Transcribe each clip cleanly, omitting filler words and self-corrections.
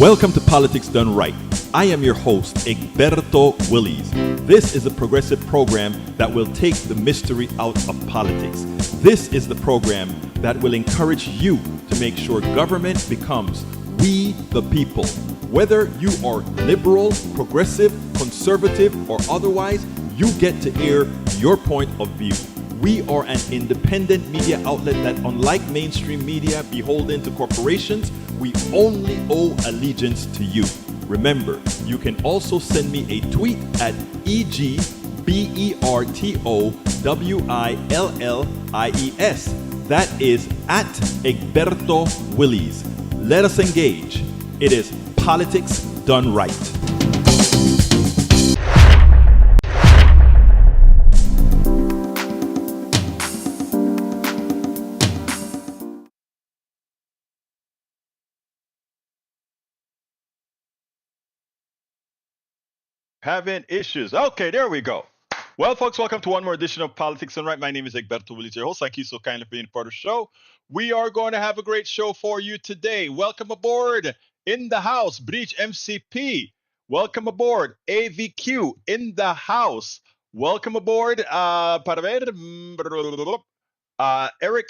Welcome to Politics Done Right. I am your host, Egberto Willies. This is a progressive program that will take the mystery out of politics. This is the program that will encourage you to make sure government becomes we the people. Whether you are liberal, progressive, conservative, or otherwise, you get to air your point of view. We are an independent media outlet that, unlike mainstream media beholden to corporations, we only owe allegiance to you. Remember, you can also send me a tweet at EGBERTOWILLIES. That is at Egberto Willies. Let us engage. It is Politics Done Right. Having issues. Okay, there we go. Well, folks, welcome to one more edition of Politics Done Right. My name is Egberto Willies, your host. Thank you so kindly for being part of the show. We are going to have a great show for you today. Welcome aboard in the house, Breach MCP. Welcome aboard, AVQ in the house. Welcome aboard, Eric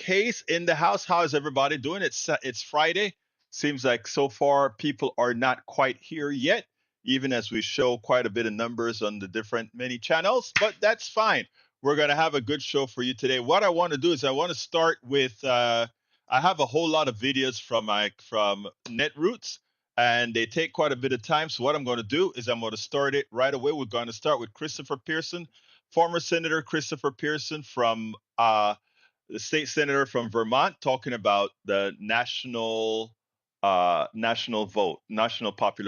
Hayes in the house. How is everybody doing? It's Friday. Seems like so far people are not quite here yet, even as we show quite a bit of numbers on the many channels, but that's fine. We're going to have a good show for you today. What I want to do is I want to start with, I have a whole lot of videos from Netroots, and they take quite a bit of time. So what I'm going to do is I'm going to start it right away. We're going to start with Christopher Pearson, former Senator Christopher Pearson from the state senator from Vermont, talking about the national popular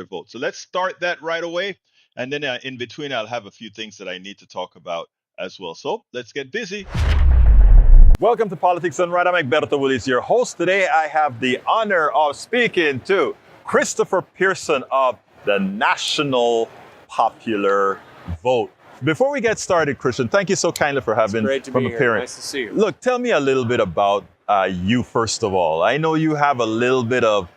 vote. So let's start that right away. And then in between, I'll have a few things that I need to talk about as well. So let's get busy. Welcome to Politics Done Right. I'm Egberto Willies, your host. Today, I have the honor of speaking to Christopher Pearson of the National Popular Vote. Before we get started, Christian, thank you so kindly for having from appearing. Nice to see you. Look, tell me a little bit about you, first of all. I know you have a little bit of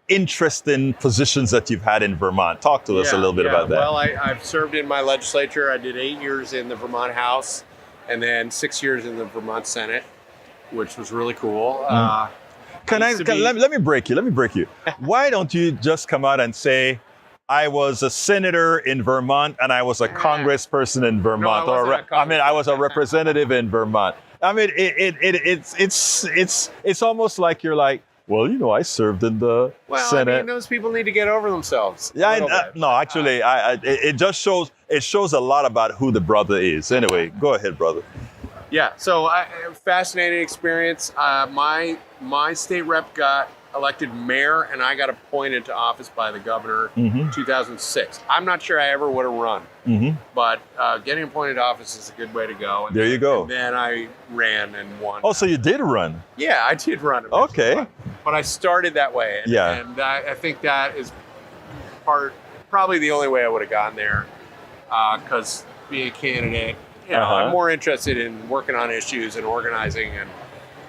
interesting positions that you've had in Vermont. Talk to us a little bit about that. Well, I've served in my legislature. I did 8 years in the Vermont House and then 6 years in the Vermont Senate, which was really cool. Let me break you. Why don't you just come out and say, I was a senator in Vermont and I was a congressperson in Vermont, I was a representative in Vermont. I mean, it's almost like you're like, well, you know, I served in the Senate. I mean, those people need to get over themselves. It just shows a lot about who the brother is. Anyway, go ahead, brother. Yeah, so fascinating experience. My state rep got elected mayor, and I got appointed to office by the governor in 2006. I'm not sure I ever would have run, but getting appointed to office is a good way to go. And there you go. And then I ran and won. Oh, so you did run? Yeah, I did run. Okay. But I started that way, and I think that is probably the only way I would have gotten there, because being a candidate, I'm more interested in working on issues and organizing, and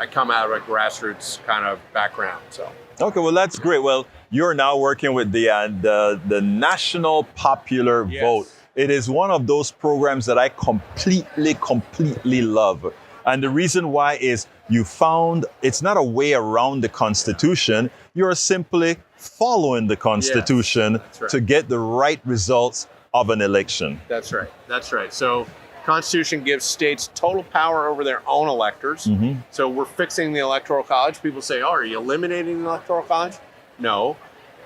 I come out of a grassroots kind of background. So. Okay, well, that's great. Well, you're now working with the National Popular Vote. It is one of those programs that I completely love. And the reason why is you found it's not a way around the Constitution. You're simply following the Constitution to get the right results of an election. That's right. So Constitution gives states total power over their own electors. So we're fixing the Electoral College. People say, are you eliminating the Electoral College? No,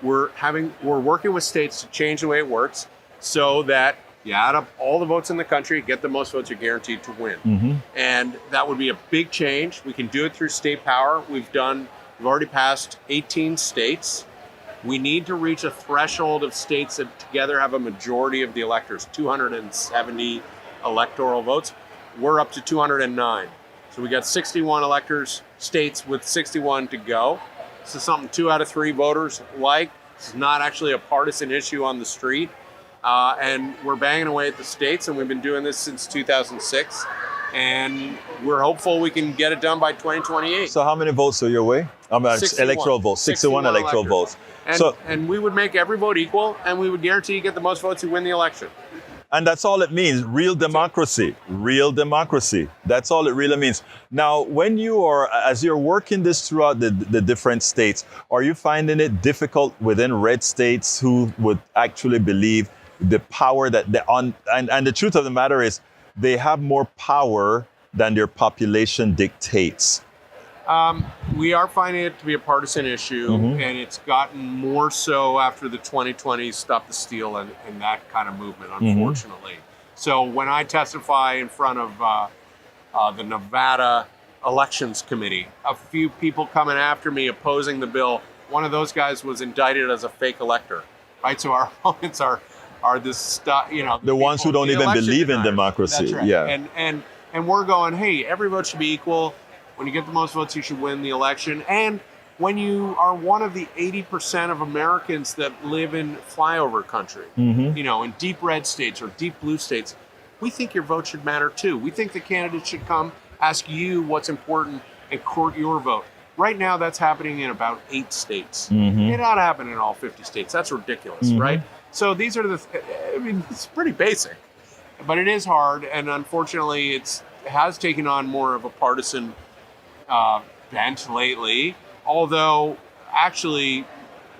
we're working with states to change the way it works so that you add up all the votes in the country, get the most votes, you're guaranteed to win. And that would be a big change. We can do it through state power. We've already passed 18 states. We need to reach a threshold of states that together have a majority of the electors, 270 electoral votes. We're up to 209. So we got 61 states with 61 to go. This is something 2 out of 3 voters like. This is not actually a partisan issue on the street. And we're banging away at the states, and we've been doing this since 2006. and we're hopeful we can get it done by 2028. So how many votes are your way? 61. Electoral votes, 61 electoral votes. And we would make every vote equal, and we would guarantee you get the most votes, you win the election. And that's all it means, real democracy, real democracy. That's all it really means. Now, when you are, as you're working this throughout the different states, are you finding it difficult within red states who would actually believe the power that and the truth of the matter is they have more power than their population dictates? We are finding it to be a partisan issue, and it's gotten more so after the 2020 Stop the Steal and that kind of movement, unfortunately. So when I testify in front of the Nevada Elections Committee, a few people coming after me opposing the bill, one of those guys was indicted as a fake elector, right? So our opponents are this stuff, the ones who don't even believe in democracy. That's right. Yeah. And we're going, hey, every vote should be equal. When you get the most votes, you should win the election. And when you are one of the 80% of Americans that live in flyover country, in deep red states or deep blue states, we think your vote should matter too. We think the candidates should come ask you what's important and court your vote. Right now, that's happening in about 8 states. It ought to happen in all 50 states. That's ridiculous, right? So these are it's pretty basic, but it is hard. And unfortunately, it has taken on more of a partisan bent lately, although actually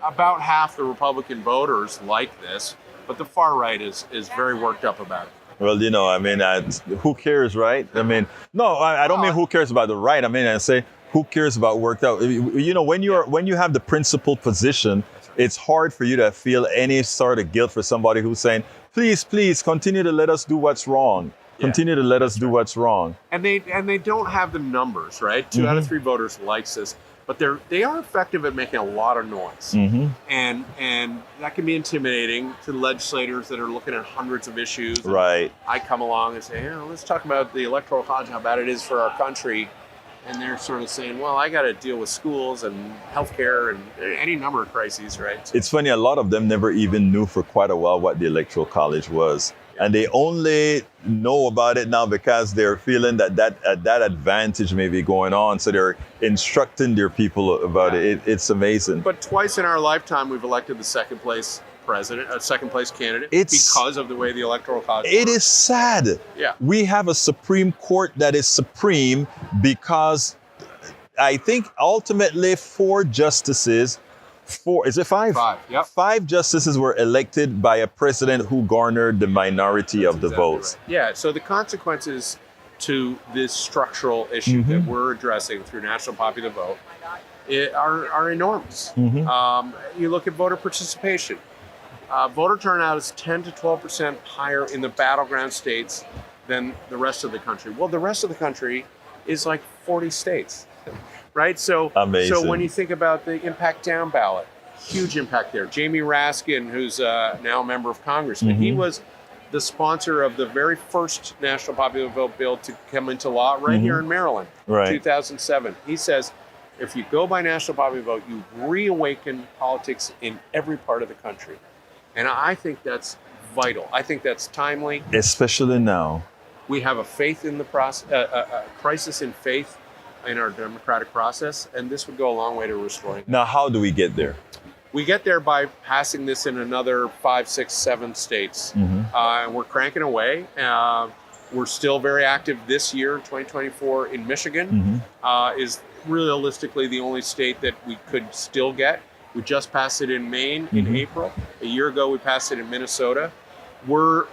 about half the Republican voters like this, but the far right is very worked up about it. Well, who cares, right? I don't mean who cares about the right. I say who cares about worked out. When you have the principled position, it's hard for you to feel any sort of guilt for somebody who's saying, please continue to let us do what's wrong. Continue to let us do what's wrong. And they don't have the numbers, right? 2 out of 3 voters likes this, but they are effective at making a lot of noise. And that can be intimidating to legislators that are looking at hundreds of issues. Right. I come along and say, let's talk about the Electoral College, how bad it is for our country. And they're sort of saying, well, I got to deal with schools and healthcare and any number of crises, right? It's funny, a lot of them never even knew for quite a while what the Electoral College was. And they only know about it now because they're feeling that advantage may be going on. So they're instructing their people about it. It's amazing. But twice in our lifetime, we've elected the second place candidate because of the way the Electoral College works. It is sad. Yeah. We have a Supreme Court that is supreme because I think ultimately 4 justices, is it 5? 5, yep. 5 justices were elected by a president who garnered the minority of the votes. Right. Yeah, so the consequences to this structural issue that we're addressing through national popular vote are enormous. You look at voter participation. Voter turnout is 10 to 12% higher in the battleground states than the rest of the country. Well, the rest of the country is like 40 states. Right? So, amazing. So when you think about the impact down ballot, huge impact there. Jamie Raskin, who's now a member of Congress, he was the sponsor of the very first national popular vote bill to come into law right here in Maryland, 2007. He says, if you go by national popular vote, you reawaken politics in every part of the country. And I think that's vital. I think that's timely. Especially now. We have a faith in the process, a crisis in faith in our democratic process, and this would go a long way to restoring it. Now, how do we get there? We get there by passing this in another 5, 6, 7 states. And we're cranking away. We're still very active this year, 2024, in Michigan. Is realistically the only state that we could still get. We just passed it in Maine in April. A year ago, we passed it in Minnesota. We're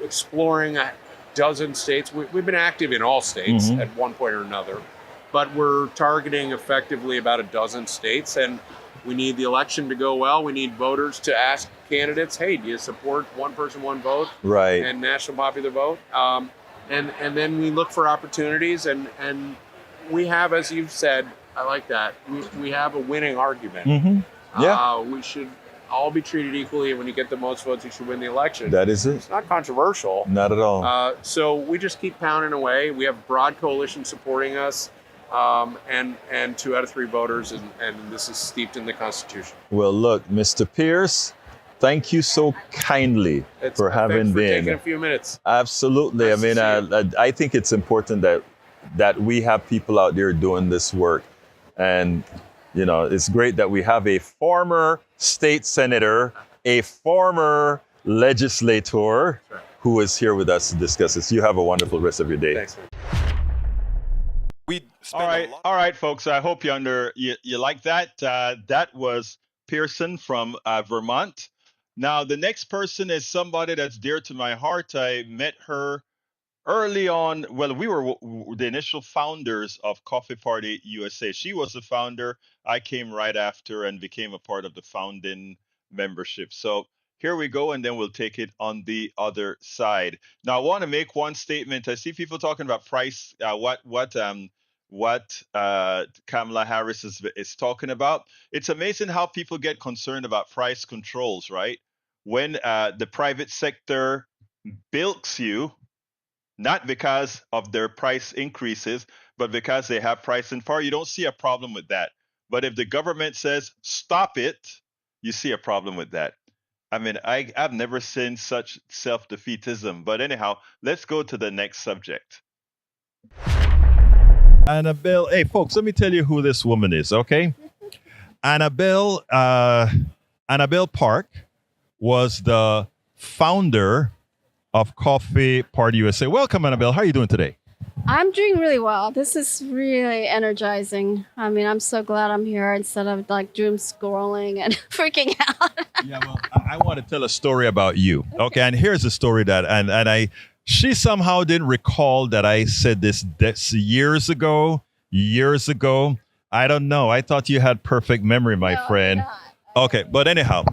exploring a dozen states. We've been active in all states at one point or another, but we're targeting effectively about a dozen states, and we need the election to go well. We need voters to ask candidates, hey, do you support one person, one vote? Right. And national popular vote. And then we look for opportunities, and we have, as you've said, I like that, we have a winning argument. We should all be treated equally, and when you get the most votes, you should win the election. That is it. It's not controversial. Not at all. So we just keep pounding away. We have broad coalition supporting us, and 2 out of 3 voters, and this is steeped in the Constitution. Well, look, Mr. Pierce, thank you so kindly for having been. Taking a few minutes. Absolutely. Nice I think it's important that we have people out there doing this work. And, it's great that we have a former state senator, a former legislator who is here with us to discuss this. You have a wonderful rest of your day. Thanks, man. All right, folks. I hope you like that. That was Pearson from Vermont. Now, the next person is somebody that's dear to my heart. I met her early on. Well, we were the initial founders of Coffee Party USA. She was the founder. I came right after and became a part of the founding membership. So here we go, and then we'll take it on the other side. Now, I want to make one statement. I see people talking about price. What Kamala Harris is talking about. It's amazing how people get concerned about price controls, right? When the private sector bilks you, not because of their price increases, but because they have pricing power, you don't see a problem with that. But if the government says, stop it, you see a problem with that. I mean, I've never seen such self-defeatism. But anyhow, let's go to the next subject. Annabel, hey folks, let me tell you who this woman is, okay? Annabel Park was the founder of Coffee Party USA. Welcome, Annabel. How are you doing today? I'm doing really well. This is really energizing. I mean, I'm so glad I'm here instead of like doom scrolling and freaking out. Yeah, well, I want to tell a story about you. Okay, and here's a story that, she somehow didn't recall that I said this years ago. I don't know. I thought you had perfect memory, my friend. Okay, but anyhow,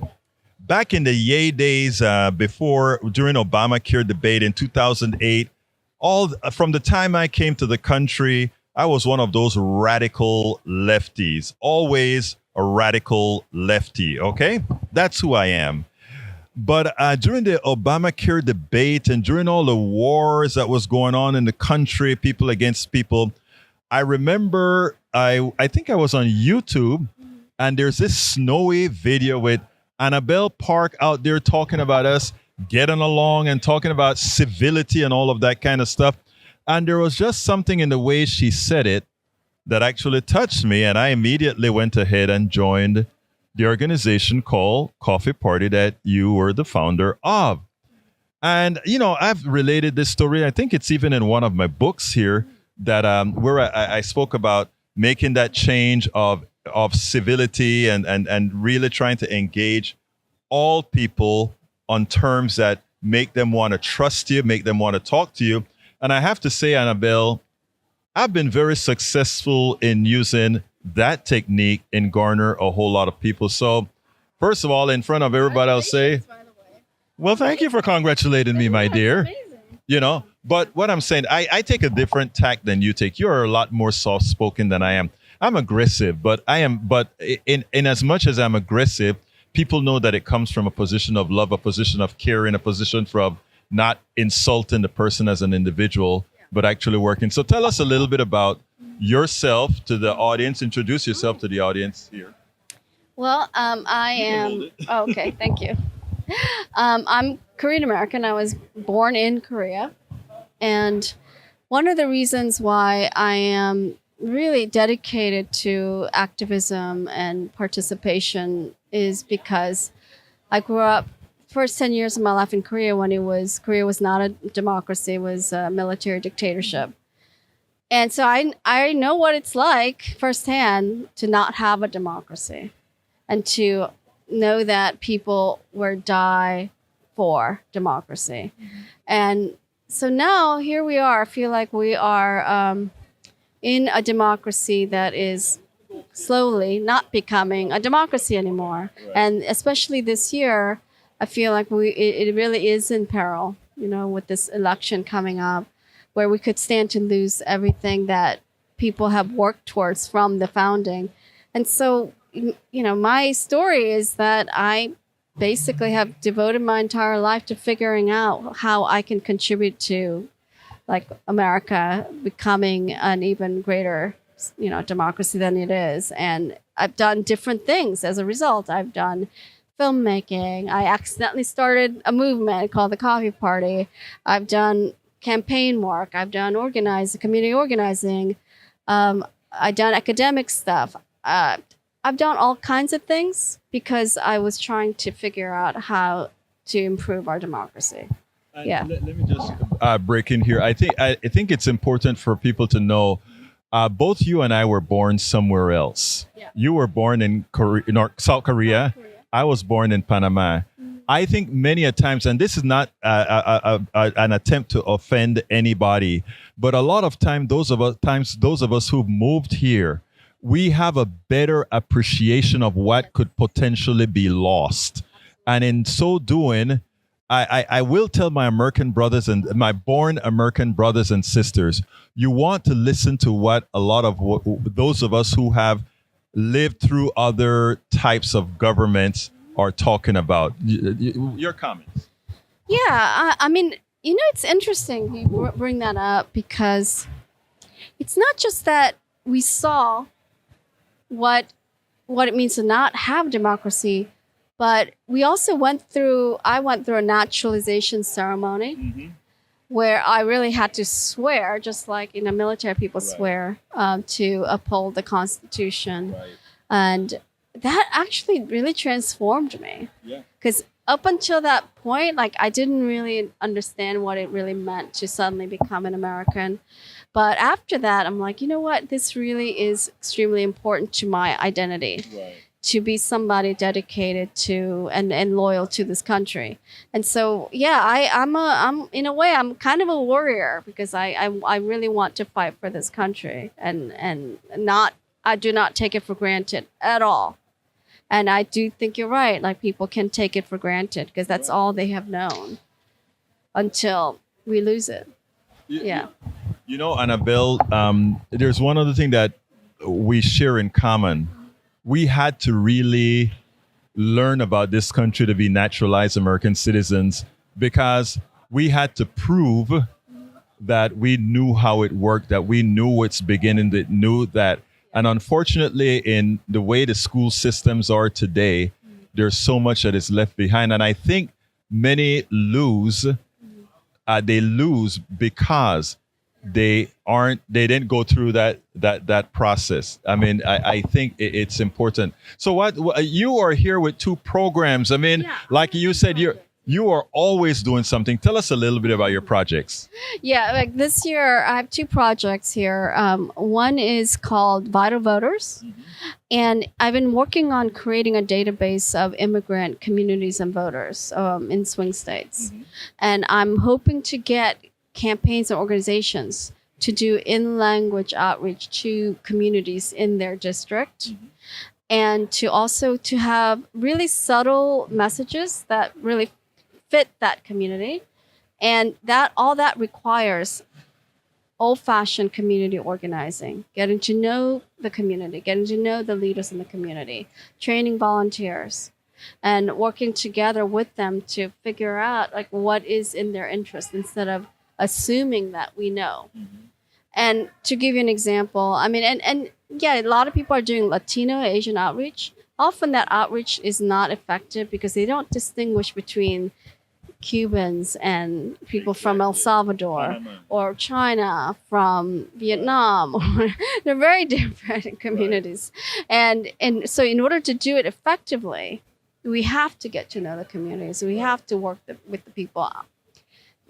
back in the yay days during Obamacare debate in 2008, from the time I came to the country, I was one of those radical lefties, always a radical lefty. Okay, that's who I am. But during the Obamacare debate and during all the wars that was going on in the country, people against people, I remember I think I was on YouTube, and there's this snowy video with Annabel Park out there talking about us getting along and talking about civility and all of that kind of stuff. And there was just something in the way she said it that actually touched me. And I immediately went ahead and joined the organization called Coffee Party that you were the founder of. And, I've related this story. I think it's even in one of my books here that where I spoke about making that change of civility and really trying to engage all people on terms that make them want to trust you, make them want to talk to you. And I have to say, Annabel, I've been very successful in using that technique and garner a whole lot of people. So, first of all, in front of everybody, I'll say, well, thank you for congratulating me, my dear. But what I'm saying, I take a different tack than you take. You're a lot more soft-spoken than I am. I'm aggressive, but in as much as I'm aggressive, people know that it comes from a position of love, a position of caring, a position from not insulting the person as an individual, but actually working. So tell us a little bit about yourself to the audience. Introduce yourself to the audience here. Well, I am. Oh, okay, thank you. I'm Korean American. I was born in Korea. And one of the reasons why I am really dedicated to activism and participation is because I grew up first 10 years of my life in Korea when Korea was not a democracy, it was a military dictatorship. And so I know what it's like firsthand to not have a democracy and to know that people would die for democracy. Mm-hmm. And so now here we are. I feel like we are in a democracy that is slowly not becoming a democracy anymore. Right. And especially this year, I feel like it really is in peril, with this election coming up, where we could stand to lose everything that people have worked towards from the founding. And so, my story is that I basically have devoted my entire life to figuring out how I can contribute to America becoming an even greater, democracy than it is. And I've done different things as a result. I've done filmmaking. I accidentally started a movement called the Coffee Party. I've done campaign work. I've done community organizing. I've done academic stuff. I've done all kinds of things because I was trying to figure out how to improve our democracy. Yeah. Let me just break in here. I think it's important for people to know. Both you and I were born somewhere else. Yeah. You were born in South Korea. I was born in Panama. I think many a times, and this is not an attempt to offend anybody, but a lot of those of us who've moved here, we have a better appreciation of what could potentially be lost. And in so doing, I will tell my American brothers and my born American brothers and sisters, you want to listen to what a lot of those of us who have lived through other types of governments are talking about. Your comments. Yeah, I mean, it's interesting you bring that up because it's not just that we saw what it means to not have democracy, but we also I went through a naturalization ceremony where I really had to swear, just like in the military people swear, to uphold the Constitution. Right. And that actually really transformed me. Yeah. Because up until that point, I didn't really understand what it really meant to suddenly become an American. But after that, I'm like, you know what? This really is extremely important to my identity. Right. To be somebody dedicated to and loyal to this country. And so, yeah, I'm in a way, I'm kind of a warrior because I really want to fight for this country and I do not take it for granted at all. And I do think you're right. People can take it for granted because that's all they have known until we lose it. Yeah. Annabelle, there's one other thing that we share in common. We had to really learn about this country to be naturalized American citizens because we had to prove that we knew how it worked, that we knew its beginning, that knew that. And unfortunately, in the way the school systems are today, there's so much that is left behind. And I think many lose. They lose because they didn't go through that process. I mean, I think it's important. So what you are here with two programs. I mean, like you said, you are always doing something. Tell us a little bit about your projects. Yeah, this year I have two projects here. One is called Vital Voters, and I've been working on creating a database of immigrant communities and voters in swing states, and I'm hoping to get campaigns and organizations to do in-language outreach to communities in their district, and to have really subtle messages that really fit that community, and all that requires old-fashioned community organizing, getting to know the community, getting to know the leaders in the community, training volunteers, and working together with them to figure out what is in their interest instead of assuming that we know. And to give you an example, I mean, and yeah, a lot of people are doing Latino, Asian outreach. Often that outreach is not effective because they don't distinguish between Cubans and people from El Salvador or China from Vietnam. They're very different communities. And so in order to do it effectively, we have to get to know the communities. We have to work with the people.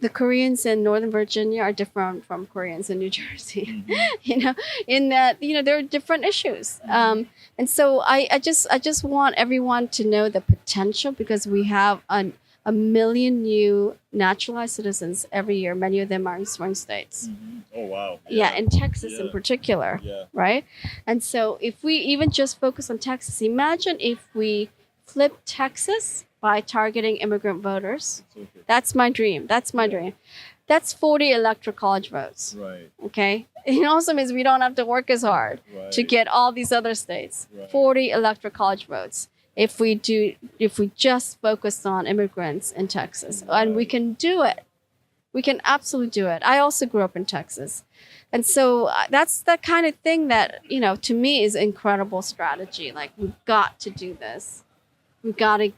The Koreans in Northern Virginia are different from Koreans in New Jersey, in that, there are different issues. And so I just want everyone to know the potential because we have a million new naturalized citizens every year. Many of them are in swing states. Oh, wow. Yeah, in Texas in particular, right? And so if we even just focus on Texas, imagine if we flip Texas by targeting immigrant voters. That's my dream. That's 40 electoral college votes. Right. Okay? It also means we don't have to work as hard to get all these other states. 40 electoral college votes. If we just focus on immigrants in Texas. And we can do it. We can absolutely do it. I also grew up in Texas. And so that's the kind of thing that, to me is incredible strategy. We've got to do this. we've got to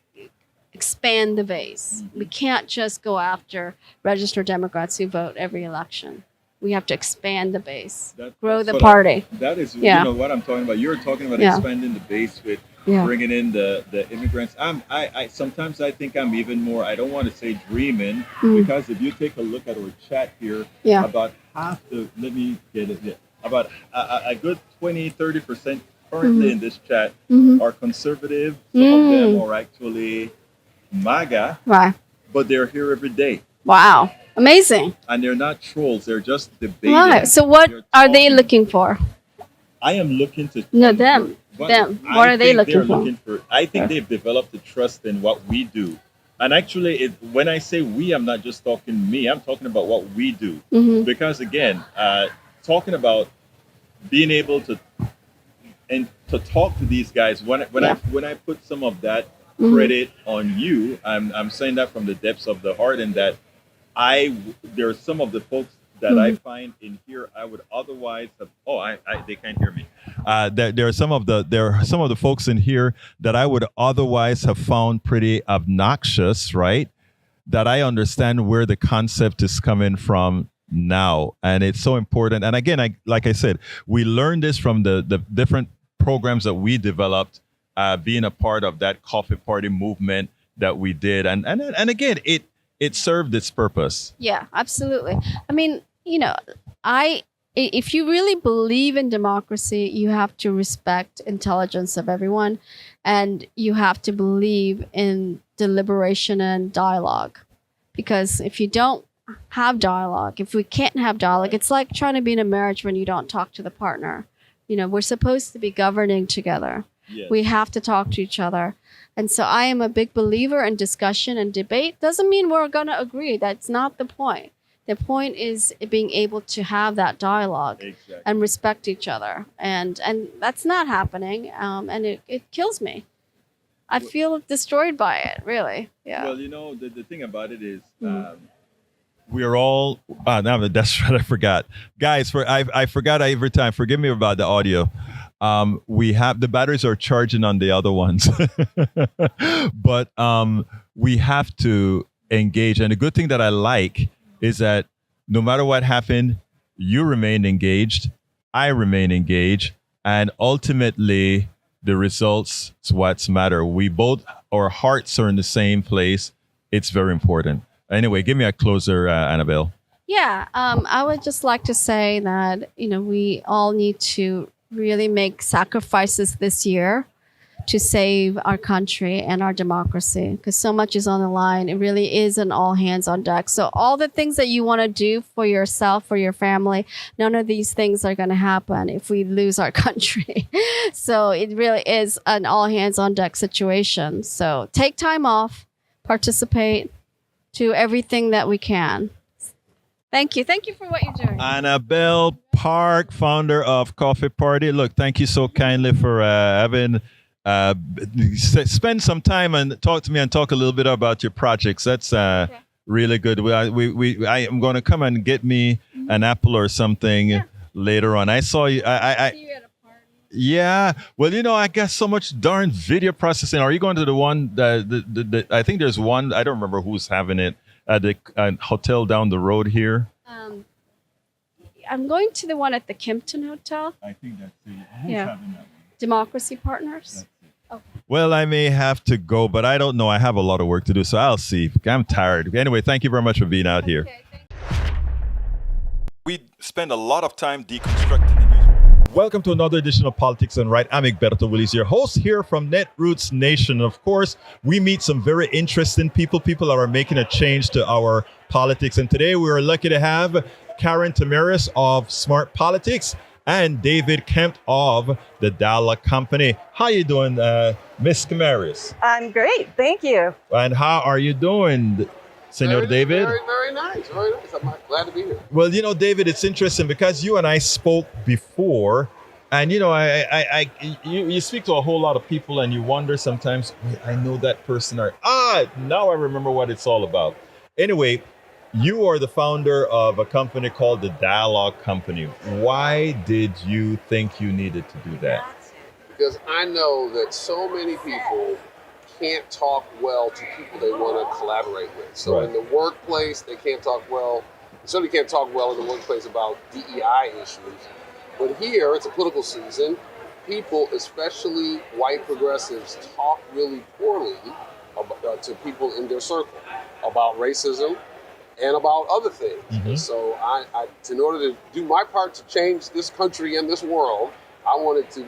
expand the base. We can't just go after registered Democrats who vote every election. We have to expand the base, grow the party. That is, you know, what I'm talking about. You're talking about expanding the base with bringing in the immigrants. I sometimes I think I'm even more, I don't want to say dreaming, because if you take a look at our chat here, about half the, let me get it here, about a good 20-30% currently in this chat are conservative. Some of them are actually MAGA, but they're here every day. Wow. Amazing. And they're not trolls, they're just debating. Right. So what are they looking for? I am looking to... No, them. What are they looking for? I think they've developed a trust in what we do. And actually, when I say we, I'm not just talking me, I'm talking about what we do. Because again, talking about being able to talk to these guys, when I put some of that credit on you, I'm saying that from the depths of the heart, and that there are some of the folks that I find in here I would otherwise have. They can't hear me. There are some of the folks in here that I would otherwise have found pretty obnoxious, right? That I understand where the concept is coming from now, and it's so important. And again, like I said, we learned this from the different programs that we developed, being a part of that coffee party movement that we did, and again, it served its purpose. Yeah, absolutely. I mean, you know, if you really believe in democracy, you have to respect intelligence of everyone, and you have to believe in deliberation and dialogue. Because if you don't have dialogue, if we can't have dialogue, it's like trying to be in a marriage when you don't talk to the partner. You know, we're supposed to be governing together. Yes. We have to talk to each other. And so I am a big believer in discussion and debate. Doesn't mean we're going to agree. That's not the point. The point is being able to have that dialogue and respect each other. And that's not happening. And it kills me. I feel destroyed by it, really. Yeah. Well, you know, the thing about it is we are all... now that's what I forgot. Guys, I forgot every time. Forgive me about the audio. We have the batteries are charging on the other ones, but we have to engage. And the good thing that I like is that no matter what happened, you remain engaged, I remain engaged, and ultimately the results is what's matter. We both, our hearts are in the same place. It's very important. Anyway, give me a closer, Annabelle. Yeah, I would just like to say that, you know, we all need to really make sacrifices this year to save our country and our democracy, because so much is on the line. It really is an all hands on deck. So all the things that you want to do for yourself, for your family, none of these things are going to happen if we lose our country. So it really is an all hands on deck situation. So take time off, participate, do everything that we can. Thank you. Thank you for what you're doing. Annabel Park, founder of Coffee Party. Look, thank you so kindly for having spend some time and talk to me and talk a little bit about your projects. That's really good. I am going to come and get me an apple or something later on. I saw you. I see you at a party. Yeah. Well, you know, I got so much darn video processing. Are you going to the one that I think there's one? I don't remember who's having it at the hotel down the road here. I'm going to the one at the Kimpton Hotel. I think that's it. Who's having that one? Democracy Partners. Okay. Well, I may have to go, but I don't know. I have a lot of work to do, so I'll see. I'm tired. Anyway, thank you very much for being out here. We spend a lot of time deconstructing the news. Welcome to another edition of Politics and Right. I'm Egberto Willis, your host here from Netroots Nation. Of course, we meet some very interesting people that are making a change to our politics. And today we are lucky to have Karin Tamerius of Smart Politics and David Campt of the Dayvon Company. How you doing, Miss Tamerius? I'm great, thank you. And how are you doing, Senor David? Very, very nice, very nice. I'm glad to be here. Well, you know, David, it's interesting because you and I spoke before, and you know, you speak to a whole lot of people, and you wonder sometimes, I know that person, or now I remember what it's all about. Anyway, you are the founder of a company called the Dayvon Company. Why did you think you needed to do that? Because I know that so many people can't talk well to people they want to collaborate with. So in the workplace, they can't talk well. They certainly can't talk well in the workplace about DEI issues. But here, it's a political season. People, especially white progressives, talk really poorly to people in their circle about racism and about other things. And so in order to do my part to change this country and this world, I wanted to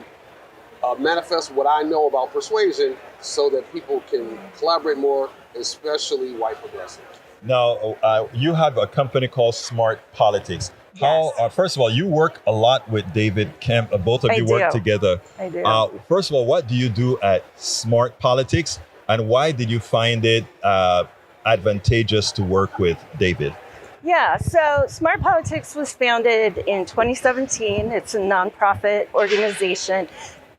manifest what I know about persuasion so that people can collaborate more, especially white progressives. Now, you have a company called Smart Politics. How? First of all, you work a lot with David Camp. Both of you work together. I do. First of all, what do you do at Smart Politics, and why did you find it advantageous to work with David? Yeah, so Smart Politics was founded in 2017. It's a nonprofit organization.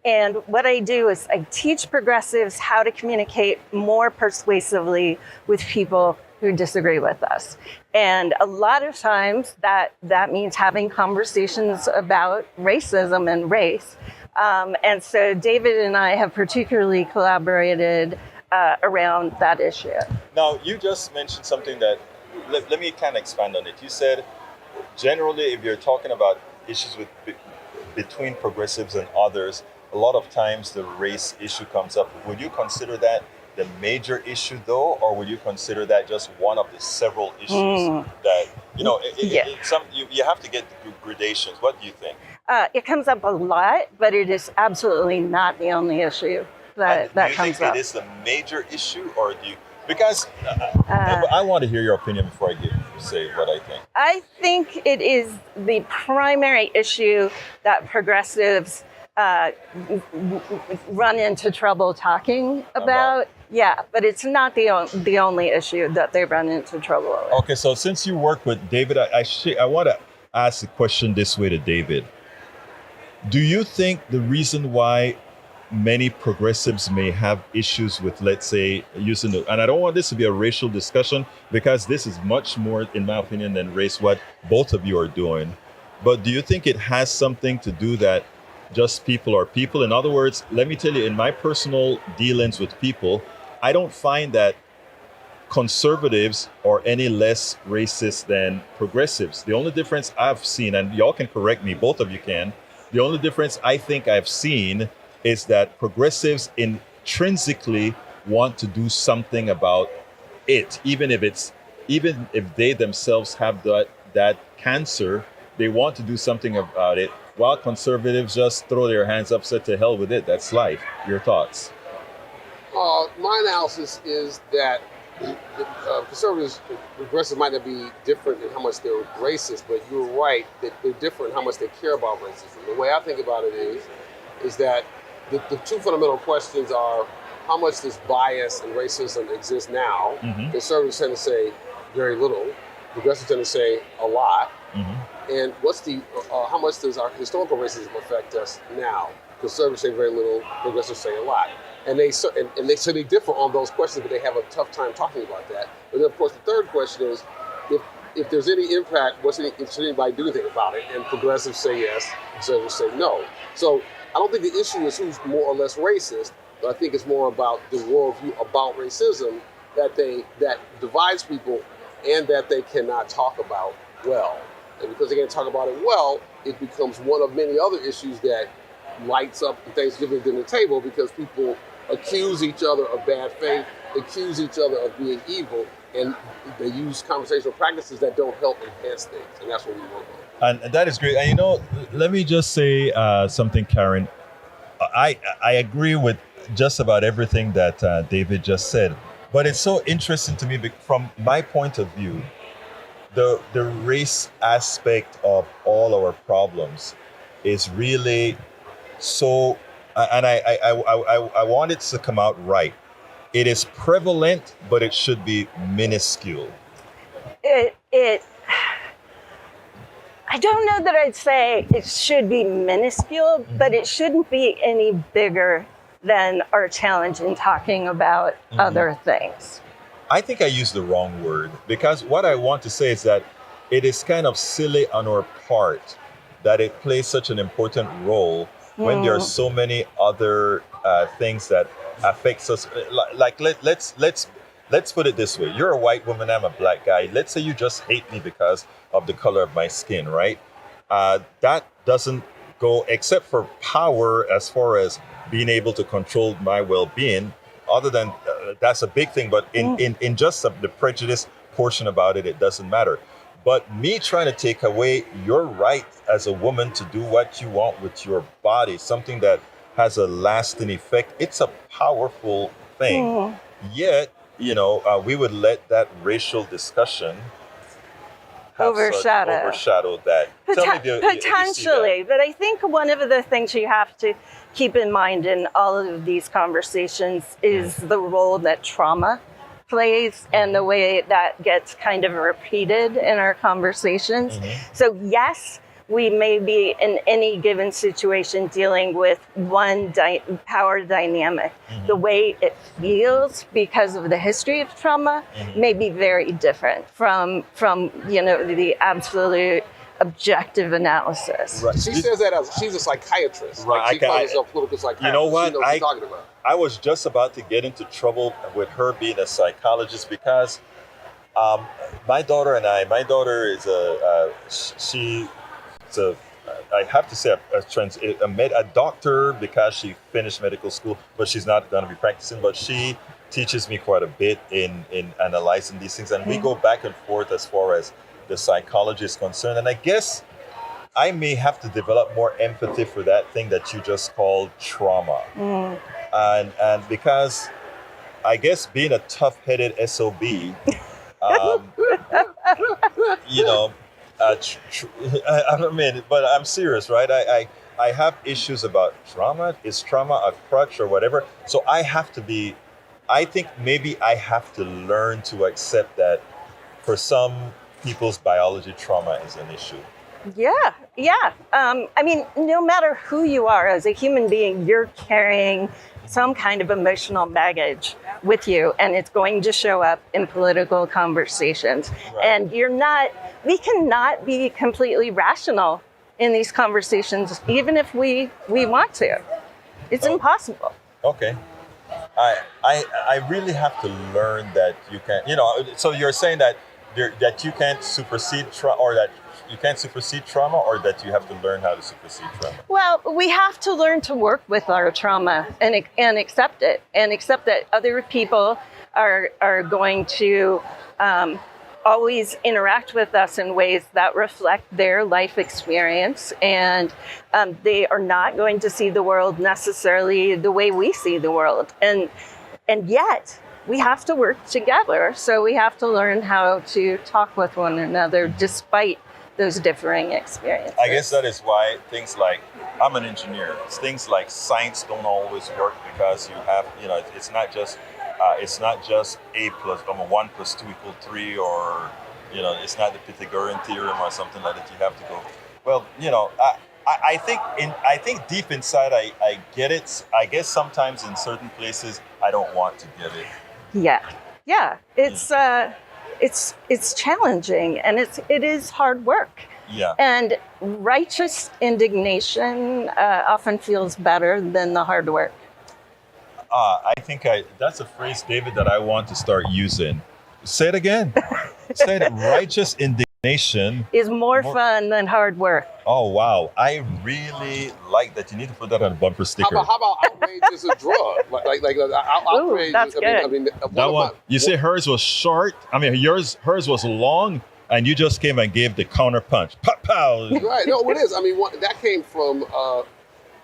And what I do is I teach progressives how to communicate more persuasively with people who disagree with us. And a lot of times that means having conversations about racism and race. And so David and I have particularly collaborated around that issue. Now, you just mentioned something that, let me kind of expand on it. You said, generally, if you're talking about issues between progressives and others, a lot of times the race issue comes up. Would you consider that the major issue, though, or would you consider that just one of the several issues that, you have to get the gradations? What do you think? It comes up a lot, but it is absolutely not the only issue that comes up. Do you think it is the major issue, or do you? Because I want to hear your opinion before I say what I think. I think it is the primary issue that progressives run into trouble talking about. Yeah, but it's not the only issue that they run into trouble with. Okay, so since you work with David, I want to ask the question this way to David. Do you think the reason why many progressives may have issues with, let's say, and I don't want this to be a racial discussion, because this is much more, in my opinion, than race, what both of you are doing. But do you think it has something to do that just people are people? In other words, let me tell you, in my personal dealings with people, I don't find that conservatives are any less racist than progressives. The only difference I've seen, and y'all can correct me, both of you can, the only difference I think I've seen is that progressives intrinsically want to do something about it, even if they themselves have that cancer, they want to do something about it, while conservatives just throw their hands up, say to hell with it. That's life. Your thoughts? My analysis is that conservatives, progressives might not be different in how much they're racist, but you're right that they're different in how much they care about racism. The way I think about it is that the two fundamental questions are, how much does bias and racism exist now? Conservatives tend to say very little. Progressives tend to say a lot. And what's how much does our historical racism affect us now? Conservatives say very little. Progressives say a lot. And they differ on those questions, but they have a tough time talking about that. And then, of course, the third question is, if there's any impact, should anybody do anything about it? And progressives say yes, conservatives say no. So I don't think the issue is who's more or less racist, but I think it's more about the worldview about racism that divides people and that they cannot talk about well. And because they can't talk about it well, it becomes one of many other issues that lights up the Thanksgiving dinner table, because people accuse each other of bad faith, accuse each other of being evil, and they use conversational practices that don't help enhance things. And that's what we work on. And that is great. And let me just say something, Karin. I agree with just about everything that David just said. But it's so interesting to me from my point of view, the race aspect of all our problems is really so, and I want it to come out right. It is prevalent, but it should be minuscule. I don't know that I'd say it should be minuscule, but it shouldn't be any bigger than our challenge in talking about other things. I think I used the wrong word, because what I want to say is that it is kind of silly on our part that it plays such an important role when there are so many other things that affects us. Like let's put it this way: you're a white woman, I'm a black guy. Let's say you just hate me because of the color of my skin, right? That doesn't go, except for power, as far as being able to control my well-being. Other than that's a big thing, but in just the prejudice portion about it, it doesn't matter. But me trying to take away your right as a woman to do what you want with your body, something that has a lasting effect, it's a powerful thing. Yet, we would let that racial discussion overshadow that. Potentially, but I think one of the things you have to keep in mind in all of these conversations is the role that trauma plays and the way that gets kind of repeated in our conversations. So yes, we may be in any given situation dealing with one power dynamic. The way it feels because of the history of trauma may be very different from the absolute objective analysis. Right. She says that as she's a psychiatrist. Right. Like she calls herself political psychiatrist. You know what? She knows what she's talking about. I was just about to get into trouble with her being a psychologist because my daughter is I have to say a doctor because she finished medical school, but she's not going to be practicing. But she teaches me quite a bit in analyzing these things, and we go back and forth as far as the psychology is concerned. And I guess I may have to develop more empathy for that thing that you just called trauma. And because I guess being a tough-headed SOB, I don't mean, but I'm serious, right? I have issues about trauma. Is trauma a crutch or whatever? So I think maybe I have to learn to accept that for some people's biology, trauma is an issue. Yeah. I mean, no matter who you are as a human being, you're carrying some kind of emotional baggage with you, and it's going to show up in political conversations. Right. And we cannot be completely rational in these conversations, even if we want to. It's impossible. Okay. I really have to learn that you can, so you're saying that you can't supersede trauma, or that you can't supersede trauma, or that you have to learn how to supersede trauma? Well, we have to learn to work with our trauma and accept it, and accept that other people are going to always interact with us in ways that reflect their life experience, and they are not going to see the world necessarily the way we see the world, and yet we have to work together. So we have to learn how to talk with one another despite those differing experiences. I guess that is why things like, I'm an engineer, things like science don't always work, because you have, it's not just A plus 1 plus 2 equals 3, or it's not the Pythagorean theorem or something like that. You have to go, well, I think deep inside I get it. I guess sometimes in certain places I don't want to get it. Yeah. It's challenging, and it is hard work. Yeah. And righteous indignation often feels better than the hard work. I think that's a phrase, David, that I want to start using. Say it again. Say it. Righteous indignation is more fun than hard work. Oh, wow. I really like that. You need to put that on a bumper sticker. How about outrage is a drug? Outrage. Ooh, that's good. I mean, that one. You say hers was short. I mean, hers was long, and you just came and gave the counter punch. Pow, pow. Right. No, it is. I mean, that came from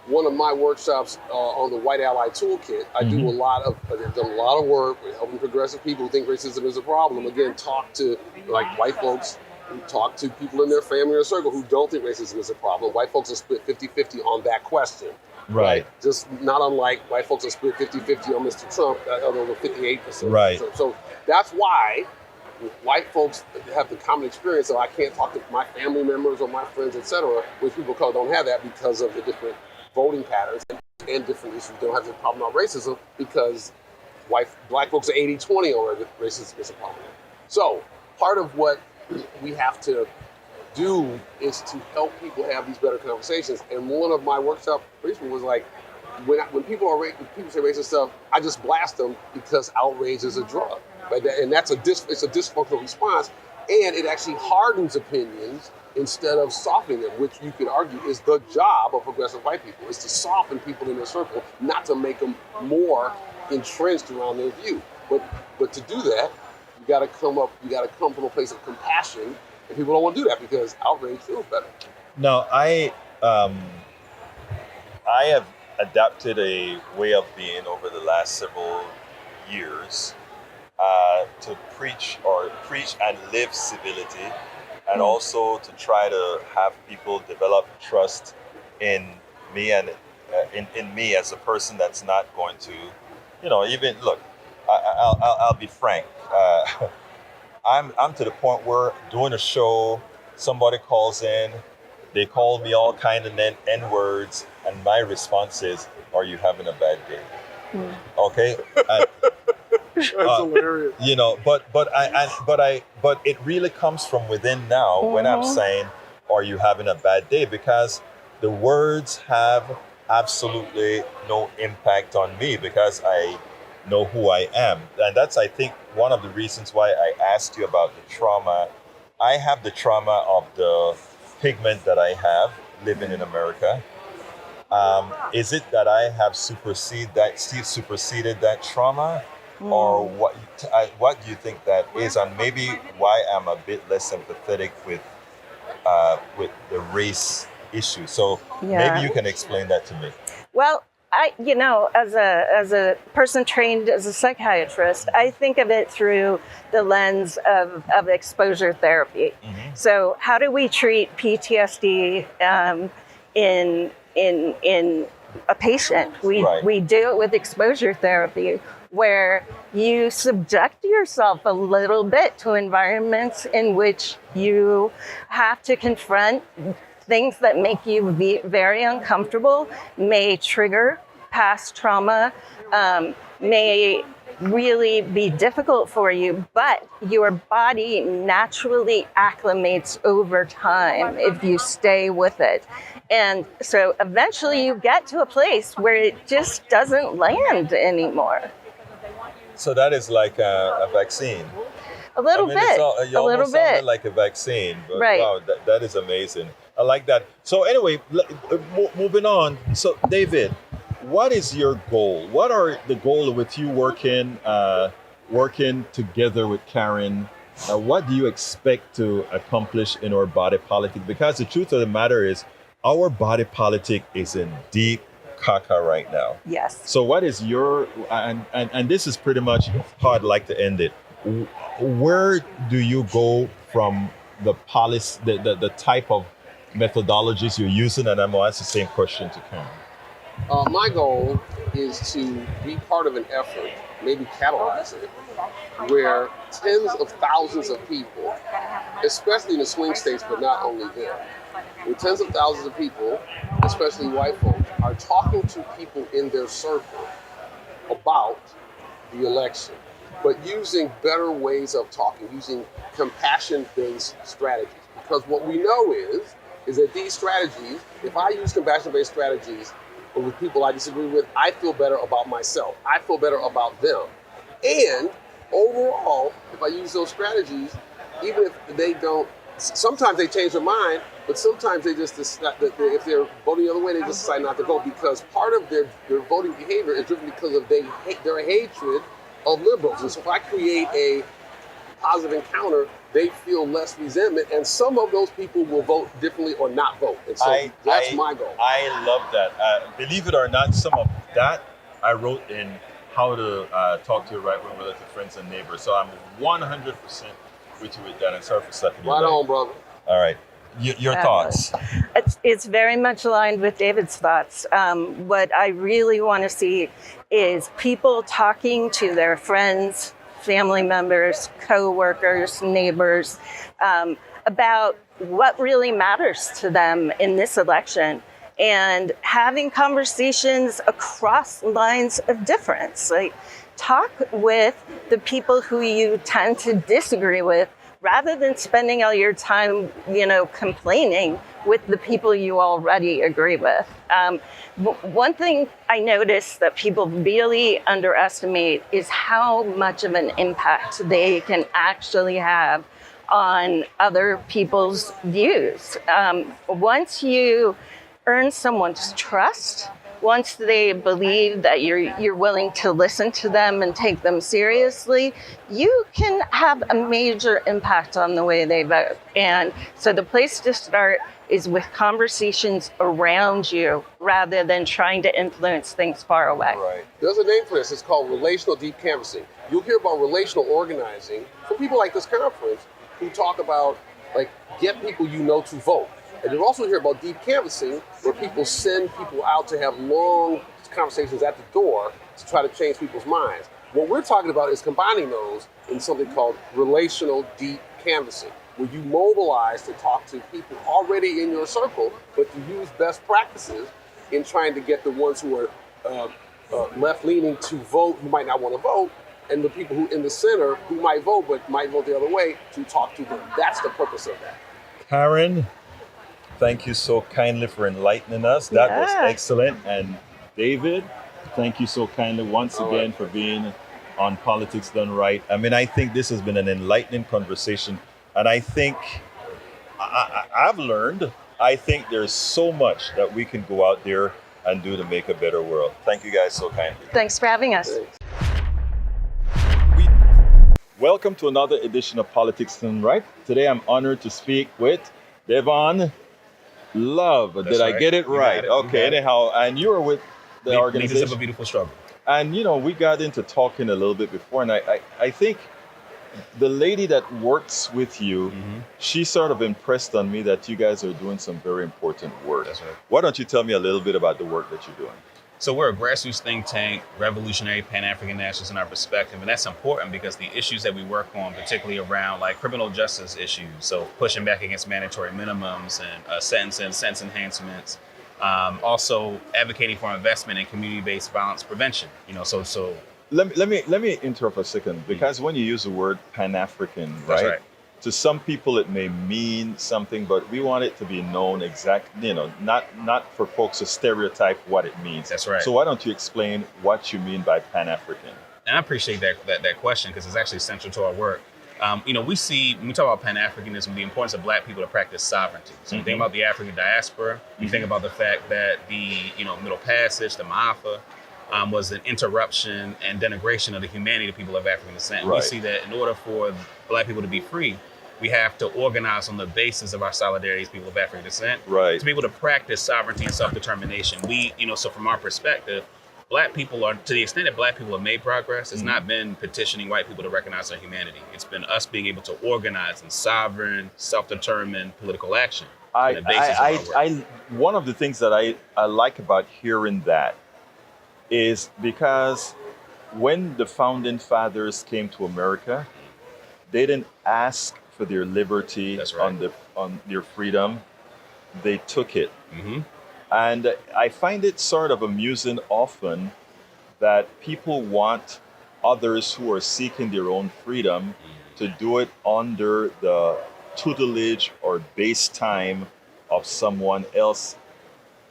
one of my workshops on the White Ally Toolkit. I've done a lot of work with helping progressive people who think racism is a problem. Again, talk to white folks, who talk to people in their family or circle who don't think racism is a problem. White folks are split 50-50 on that question. Right. Just not unlike white folks are split 50-50 on Mr. Trump, over 58%. Right. So that's why white folks have the common experience of I can't talk to my family members or my friends, etc., which people of color don't have that because of the different voting patterns and different issues. They don't have the problem of racism because black folks are 80-20 over racism is a problem. So part of what we have to do is to help people have these better conversations. And one of my workshop principles was like, when people say racist stuff, I just blast them because outrage is a drug, right? And it's a dysfunctional response, and it actually hardens opinions instead of softening them, which you could argue is the job of progressive white people, is to soften people in their circle, not to make them more entrenched around their view. But to do that, you got to come from a place of compassion, and people don't want to do that because outrage feels better. Now, I have adapted a way of being over the last several years to preach and live civility, and also to try to have people develop trust in me and in me as a person that's not going to, even look. I'll be frank. I'm to the point where doing a show, somebody calls in, they call me all kind of N-words, and my response is, "Are you having a bad day?" Okay. That's hilarious. But it really comes from within now when I'm saying, "Are you having a bad day?" Because the words have absolutely no impact on me because I know who I am. And that's, I think, one of the reasons why I asked you about the trauma. I have the trauma of the pigment that I have living in America. Is it that I have superseded that trauma? Or what do you think that is? And maybe why I'm a bit less sympathetic with the race issue. So maybe you can explain that to me. Well, as a person trained as a psychiatrist, I think of it through the lens of exposure therapy. Mm-hmm. So how do we treat PTSD in a patient? We do it with exposure therapy, where you subject yourself a little bit to environments in which you have to confront things that make you very uncomfortable, may trigger past trauma, may really be difficult for you, but your body naturally acclimates over time if you stay with it. And so eventually you get to a place where it just doesn't land anymore. So that is like a vaccine. A little bit. You almost sounded like a vaccine, but right. Wow, that is amazing. I like that. So anyway, moving on. So David, what is your goal? What are the goal with you working together with Karin? What do you expect to accomplish in our body politic? Because the truth of the matter is, our body politic is in deep caca right now. Yes. So what is your, and this is pretty much how I'd like to end it. Where do you go from the policy, the type of methodologies you're using? And I'm going to ask the same question to Karin. My goal is to be part of an effort, maybe catalyze it, where tens of thousands of people, especially in the swing states, but not only there, where tens of thousands of people, especially white folks, are talking to people in their circle about the election, but using better ways of talking, using compassion-based strategies. Because what we know is that these strategies, if I use compassion-based strategies with people I disagree with, I feel better about myself. I feel better about them. And overall, if I use those strategies, even if they don't, sometimes they change their mind, but sometimes they just decide that if they're voting the other way, they just decide not to vote, because part of their voting behavior is driven because of their hatred of liberals. And so if I create a positive encounter, they feel less resentment, and some of those people will vote differently or not vote. And so that's my goal. I love that. Believe it or not, some of that I wrote in How to Talk to Your Right-Wing Relative Friends and Neighbors. So I'm 100% with you with that. And sorry for stepping right on, brother. All right. Your thoughts? It's very much aligned with David's thoughts. What I really want to see is people talking to their friends, family members, co-workers, neighbors, about what really matters to them in this election, and having conversations across lines of difference. Like, talk with the people who you tend to disagree with rather than spending all your time, complaining with the people you already agree with. One thing I noticed that people really underestimate is how much of an impact they can actually have on other people's views. Once you earn someone's trust, once they believe that you're willing to listen to them and take them seriously, you can have a major impact on the way they vote. And so the place to start is with conversations around you rather than trying to influence things far away. Right. There's a name for this. It's called relational deep canvassing. You'll hear about relational organizing from people like this conference who talk about, like, get people you know to vote. And you'll also hear about deep canvassing, where people send people out to have long conversations at the door to try to change people's minds. What we're talking about is combining those in something called relational deep canvassing, where you mobilize to talk to people already in your circle, but to use best practices in trying to get the ones who are left-leaning to vote, who might not want to vote, and the people who in the center who might vote but might vote the other way, to talk to them. That's the purpose of that. Karin, thank you so kindly for enlightening us. That was excellent. And David, thank you so kindly once again for being on Politics Done Right. I mean, I think this has been an enlightening conversation. And I think I've learned, I think there's so much that we can go out there and do to make a better world. Thank you guys so kindly. Thanks for having us. Welcome to another edition of Politics Done Right. Today I'm honored to speak with Dayvon Love. Did I get it right? Okay, anyhow, and you were with the organization. Leaders of a Beautiful Struggle. And, we got into talking a little bit before, and I think the lady that works with you, she sort of impressed on me that you guys are doing some very important work. That's right. Why don't you tell me a little bit about the work that you're doing? So we're a grassroots think tank, revolutionary Pan-African nationalists in our perspective, and that's important because the issues that we work on, particularly around like criminal justice issues, so pushing back against mandatory minimums and sentence enhancements, also advocating for investment in community-based violence prevention. So Let me interrupt a second, because when you use the word Pan-African, right? To some people it may mean something, but we want it to be known exactly, not for folks to stereotype what it means. That's right. So why don't you explain what you mean by Pan-African? And I appreciate that question because it's actually central to our work. We see, when we talk about Pan-Africanism, the importance of Black people to practice sovereignty. So you think about the African diaspora, you think about the fact that the Middle Passage, the Ma'afa, was an interruption and denigration of the humanity of people of African descent. Right. We see that in order for Black people to be free, we have to organize on the basis of our solidarity as people of African descent. Right. To be able to practice sovereignty and self-determination. So from our perspective, Black people are, to the extent that Black people have made progress, it's not been petitioning white people to recognize their humanity. It's been us being able to organize in sovereign, self-determined political action. One of the things that I like about hearing that is because when the founding fathers came to America, they didn't ask for their liberty. That's right. on their freedom. They took it. And I find it sort of amusing often that people want others who are seeking their own freedom to do it under the tutelage or base time of someone else.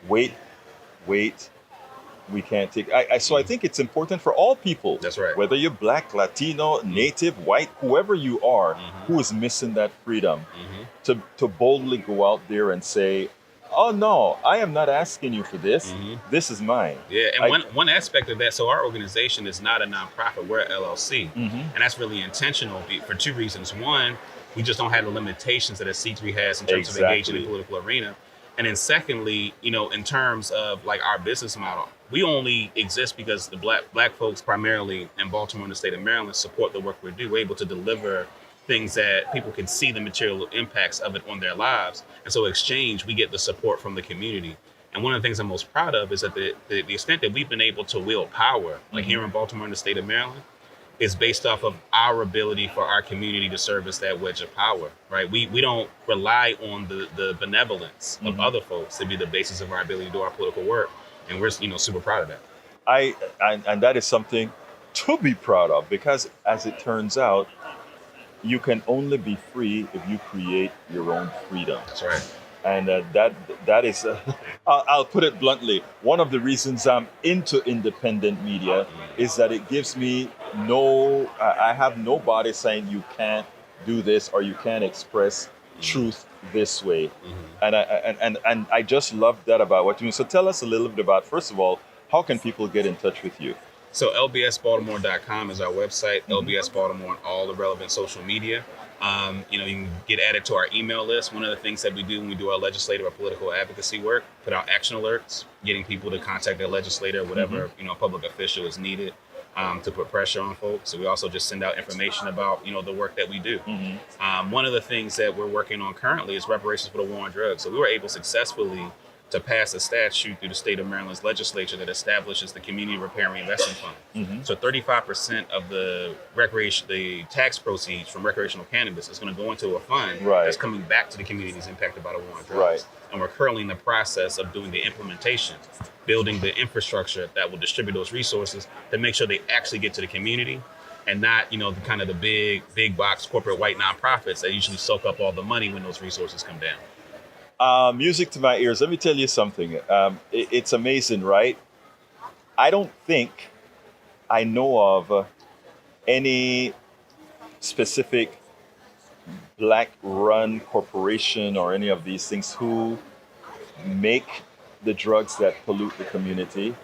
Wait, we can't take. So I think it's important for all people. That's right. Whether you're Black, Latino, Native, white, whoever you are, who is missing that freedom, to boldly go out there and say, "Oh no, I am not asking you for this. This is mine." Yeah, and one aspect of that. So our organization is not a nonprofit; we're an LLC, and that's really intentional for two reasons. One, we just don't have the limitations that a C3 has in terms of engaging in the political arena. And then secondly, in terms of like our business model, we only exist because the black folks primarily in Baltimore and the state of Maryland support the work we do. We're able to deliver things that people can see the material impacts of it on their lives. And so in exchange, we get the support from the community. And one of the things I'm most proud of is that the extent that we've been able to wield power, like here in Baltimore and the state of Maryland, is based off of our ability for our community to serve as that wedge of power, right? We don't rely on the benevolence of other folks to be the basis of our ability to do our political work. And we're, super proud of that. And that is something to be proud of, because as it turns out, you can only be free if you create your own freedom. That's right. And that is, I'll put it bluntly, one of the reasons I'm into independent media is that it gives me I have nobody saying you can't do this or you can't express truth this way. And I just love that about what you mean. So tell us a little bit about, first of all, how can people get in touch with you? So lbsbaltimore.com is our website. LBS Baltimore on all the relevant social media. You can get added to our email list. One of the things that we do when we do our legislative or political advocacy work, put out action alerts, getting people to contact their legislator, whatever public official is needed to put pressure on folks. So we also just send out information about the work that we do. One of the things that we're working on currently is reparations for the war on drugs. So we were able successfully to pass a statute through the state of Maryland's legislature that establishes the Community Repair and Reinvestment Fund. So 35% of the tax proceeds from recreational cannabis is going to go into a fund that's coming back to the communities impacted by the war on drugs. And we're currently in the process of doing the implementation, building the infrastructure that will distribute those resources to make sure they actually get to the community and not, the big box corporate white nonprofits that usually soak up all the money when those resources come down. Music to my ears. Let me tell you something. It's amazing, right? I don't think I know of any specific black-run corporation or any of these things who make the drugs that pollute the community,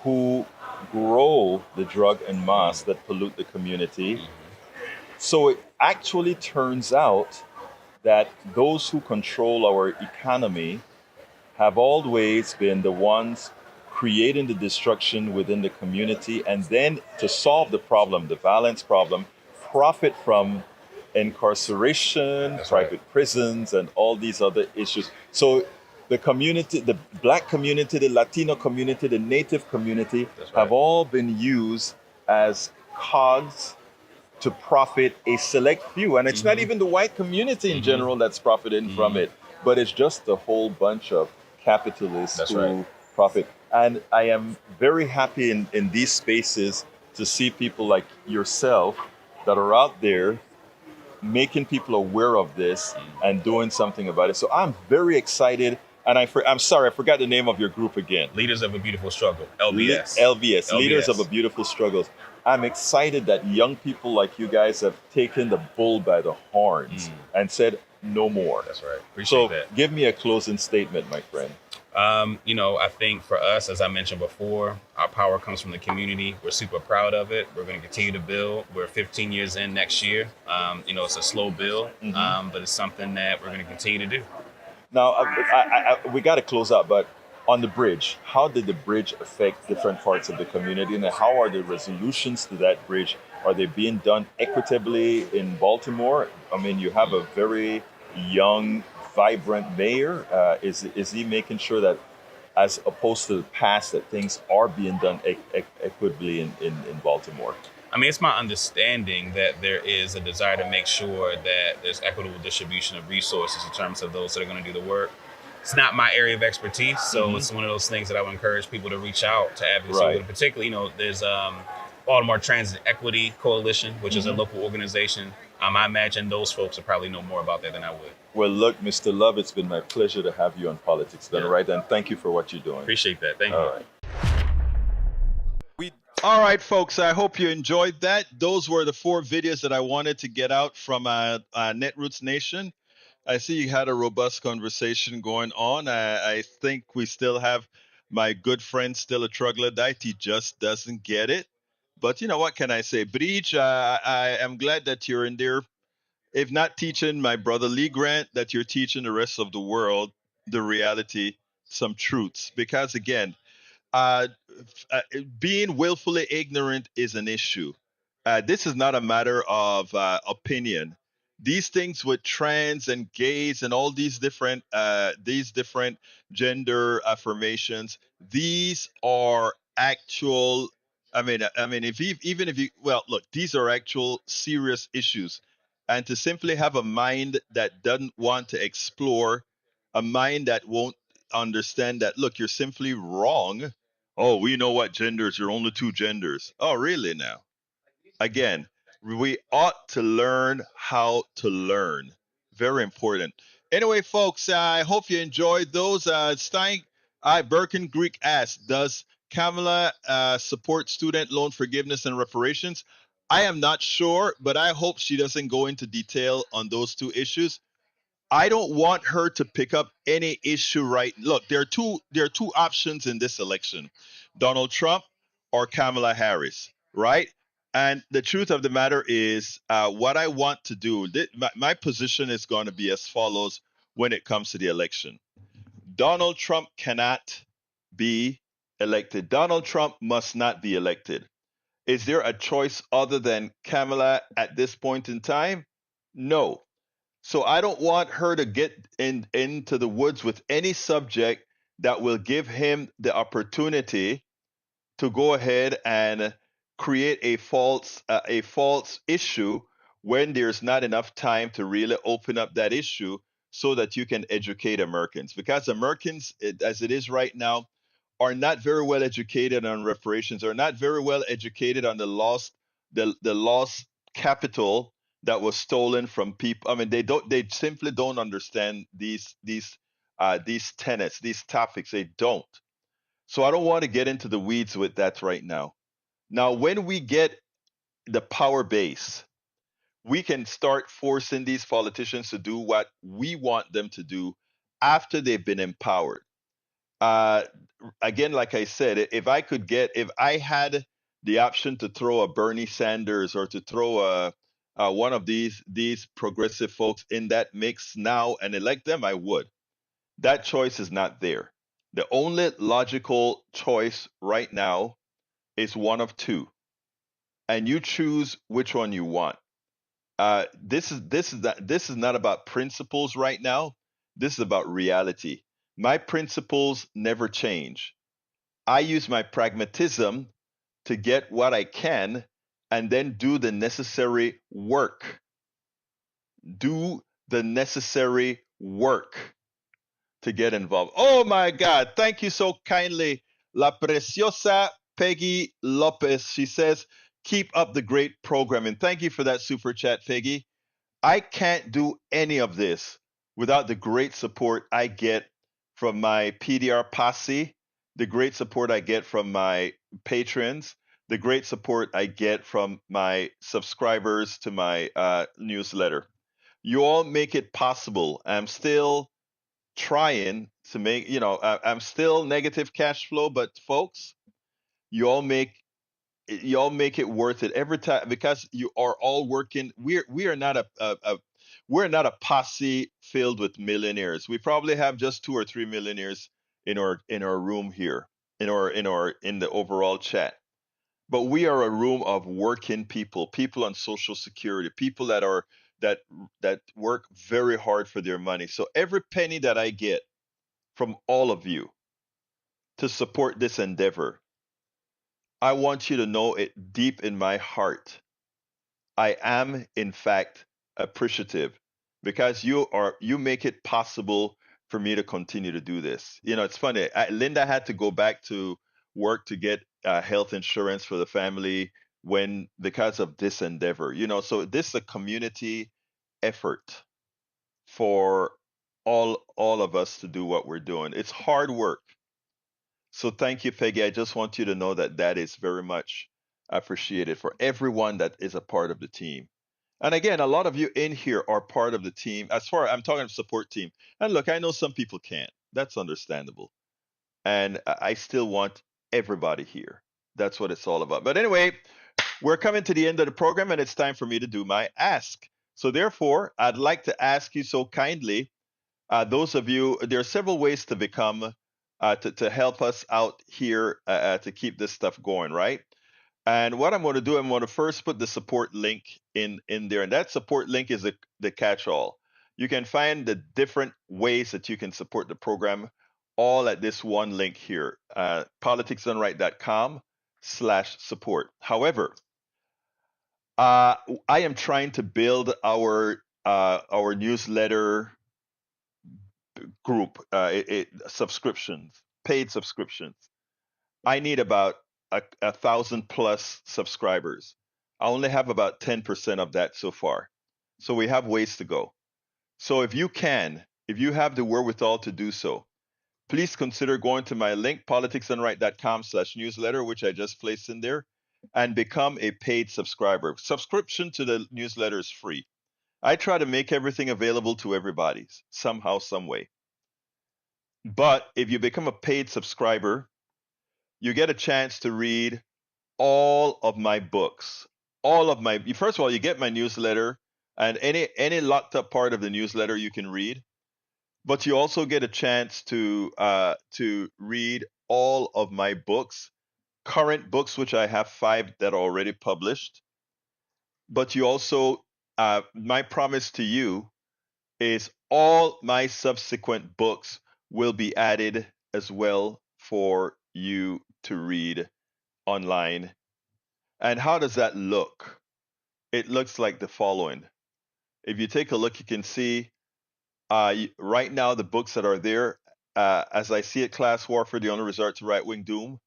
who grow the drug en masse that pollute the community. So it actually turns out that those who control our economy have always been the ones creating the destruction within the community, and then to solve the problem, the violence problem, profit from incarceration, private prisons, and all these other issues. So the community, the Black community, the Latino community, the Native community have all been used as cogs to profit a select few. And it's not even the white community in general that's profiting from it, but it's just a whole bunch of capitalists who profit. And I am very happy in these spaces to see people like yourself that are out there making people aware of this and doing something about it. So I'm very excited. And I'm sorry, I forgot the name of your group again. Leaders of a Beautiful Struggle, LBS. LBS, Leaders of a Beautiful Struggle. I'm excited that young people like you guys have taken the bull by the horns and said, no more. That's right. Appreciate that. So give me a closing statement, my friend. I think for us, as I mentioned before, our power comes from the community. We're super proud of it. We're going to continue to build. We're 15 years in next year. It's a slow build, but it's something that we're going to continue to do. Now, we got to close out, but on the bridge, how did the bridge affect different parts of the community, and how are the resolutions to that bridge? Are they being done equitably in Baltimore? I mean, you have a very young, vibrant mayor. Is he making sure that, as opposed to the past, that things are being done equitably in Baltimore? I mean, it's my understanding that there is a desire to make sure that there's equitable distribution of resources in terms of those that are going to do the work. It's not my area of expertise, so it's one of those things that I would encourage people to reach out to advocacy with. Particularly, there's Baltimore Transit Equity Coalition, which is a local organization. I imagine those folks will probably know more about that than I would. Well, look, Mr. Love, it's been my pleasure to have you on Politics Done Right, and thank you for what you're doing. Appreciate that. Thank you. All right. All right, folks, I hope you enjoyed that. Those were the 4 videos that I wanted to get out from Netroots Nation. I see you had a robust conversation going on. I think we still have my good friend still a troglodyte. He just doesn't get it. But what can I say? Breach, I am glad that you're in there. If not teaching my brother Lee Grant, that you're teaching the rest of the world the reality, some truths. Because again, uh, being willfully ignorant is an issue. This is not a matter of opinion. These things with trans and gays and all these different gender affirmations, these are actual. If even if you well look, these are actual serious issues, and to simply have a mind that doesn't want to explore, a mind that won't understand that look, you're simply wrong. Oh, we know what genders. You're only 2 genders. Oh, really now? Again, We ought to learn how to learn. Very important. Anyway, folks, I hope you enjoyed those. Stein, Birkin Greek asked, does Kamala support student loan forgiveness and reparations? I am not sure, but I hope she doesn't go into detail on those two issues. I don't want her to pick up any issue right. Look, there are two options in this election: Donald Trump or Kamala Harris, right? And the truth of the matter is, what I want to do, my position is going to be as follows when it comes to the election. Donald Trump cannot be elected. Donald Trump must not be elected. Is there a choice other than Kamala at this point in time? No. So I don't want her to get into the woods with any subject that will give him the opportunity to go ahead and create a false issue when there's not enough time to really open up that issue so that you can educate Americans, because Americans, as it is right now, are not very well educated on reparations, are not very well educated on the lost capital that was stolen from people. I mean, they simply don't understand these tenets, these topics. They don't. So I don't want to get into the weeds with that right now. Now, when we get the power base, we can start forcing these politicians to do what we want them to do after they've been empowered. Uh, Again, like I said, if I had the option to throw a Bernie Sanders or to throw one of these progressive folks in that mix now and elect them, I would. That choice is not there. The only logical choice right now is one of two, and you choose which one you want. This is not about principles right now. This is about reality. My principles never change. I use my pragmatism to get what I can and then do the necessary work. Do the necessary work to get involved. Oh my God. Thank you so kindly. La Preciosa Peggy Lopez. She says, keep up the great programming. Thank you for that super chat, Peggy. I can't do any of this without the great support I get from my PDR posse, the great support I get from my patrons, the great support I get from my subscribers to my newsletter. You all make it possible. I'm still trying to make, I'm still negative cash flow, but folks, you all make y'all make it worth it every time, because you are all working. We are not a posse filled with millionaires. We probably have just 2 or 3 millionaires in our room here, in the overall chat. But we are a room of working people, people on social security, people that that work very hard for their money. So every penny that I get from all of you to support this endeavor, I want you to know it deep in my heart. I am, in fact, appreciative, because you make it possible for me to continue to do this. It's funny. Linda had to go back to work to get health insurance for the family when because of this endeavor. So this is a community effort for all of us to do what we're doing. It's hard work. So thank you, Peggy. I just want you to know that that is very much appreciated for everyone that is a part of the team. And again, a lot of you in here are part of the team. As far I'm talking support team. And look, I know some people can't. That's understandable. And I still want everybody here. That's what it's all about. But anyway, we're coming to the end of the program, and it's time for me to do my ask. So therefore, I'd like to ask you so kindly, those of you, there are several ways to become to help us out here to keep this stuff going, right? And what I'm going to do, I'm going to first put the support link in there, and that support link is the catch-all. You can find the different ways that you can support the program all at this one link here, politicsdoneright.com/support. However, I am trying to build our newsletter group, subscriptions, paid subscriptions. I need about 1,000 plus subscribers. I only have about 10% of that so far. So we have ways to go. So if you have the wherewithal to do so, please consider going to my link, politicsdoneright.com/newsletter, which I just placed in there, and become a paid subscriber. Subscription to the newsletter is free. I try to make everything available to everybody somehow, some way. But if you become a paid subscriber, you get a chance to read all of my books. First of all, you get my newsletter, and any locked up part of the newsletter you can read. But you also get a chance to read all of my books, current books, which I have 5 that are already published. But you also, my promise to you is all my subsequent books will be added as well for you to read online. And how does that look? It looks like the following. If you take a look, you can see right now the books that are there, As I See It, Class Warfare, The Only Resort to Right-Wing Doom,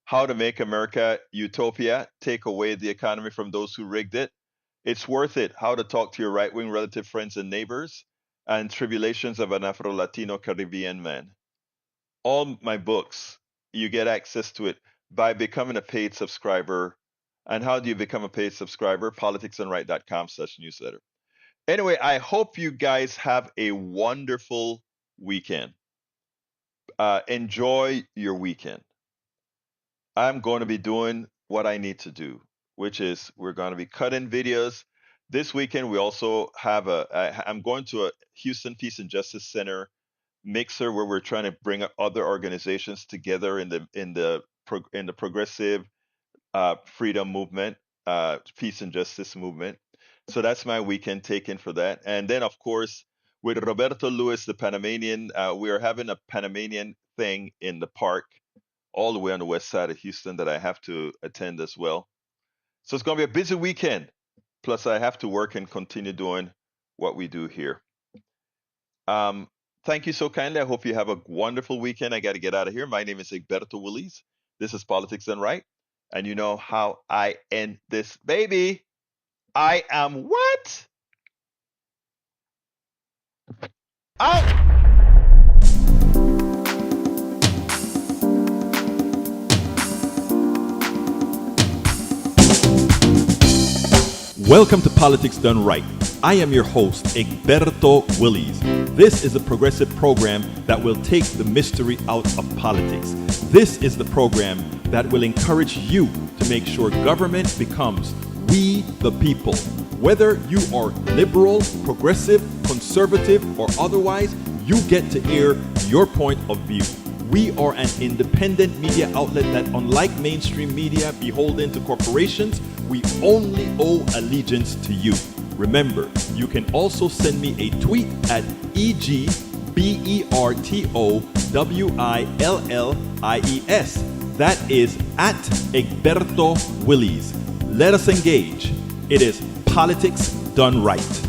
How to Make America Utopia, Take Away the Economy from Those Who Rigged It, It's Worth It, How to Talk to Your Right-Wing Relative Friends and Neighbors, and Tribulations of an Afro-Latino Caribbean Man. All my books, you get access to it by becoming a paid subscriber. And how do you become a paid subscriber? politicsdoneright.com/newsletter. Anyway, I hope you guys have a wonderful weekend. Enjoy your weekend. I'm going to be doing what I need to do, which is we're going to be cutting videos. This weekend, we also have I'm going to a Houston Peace and Justice Center mixer where we're trying to bring other organizations together in the progressive freedom movement, peace and justice movement. So that's my weekend taken for that. And then, of course, with Roberto Luis, the Panamanian, we are having a Panamanian thing in the park all the way on the west side of Houston that I have to attend as well. So it's going to be a busy weekend. Plus, I have to work and continue doing what we do here. Thank you so kindly. I hope you have a wonderful weekend. I got to get out of here. My name is Egberto Willies. This is Politics Done Right. And you know how I end this baby. I am what? Out! Welcome to Politics Done Right. I am your host, Egberto Willies. This is a progressive program that will take the mystery out of politics. This is the program that will encourage you to make sure government becomes we the people. Whether you are liberal, progressive, conservative, or otherwise, you get to air your point of view. We are an independent media outlet that, unlike mainstream media beholden to corporations, we only owe allegiance to you. Remember, you can also send me a tweet at EGBERTOWILLIES. That is at Egberto Willies. Let us engage. It is Politics Done Right.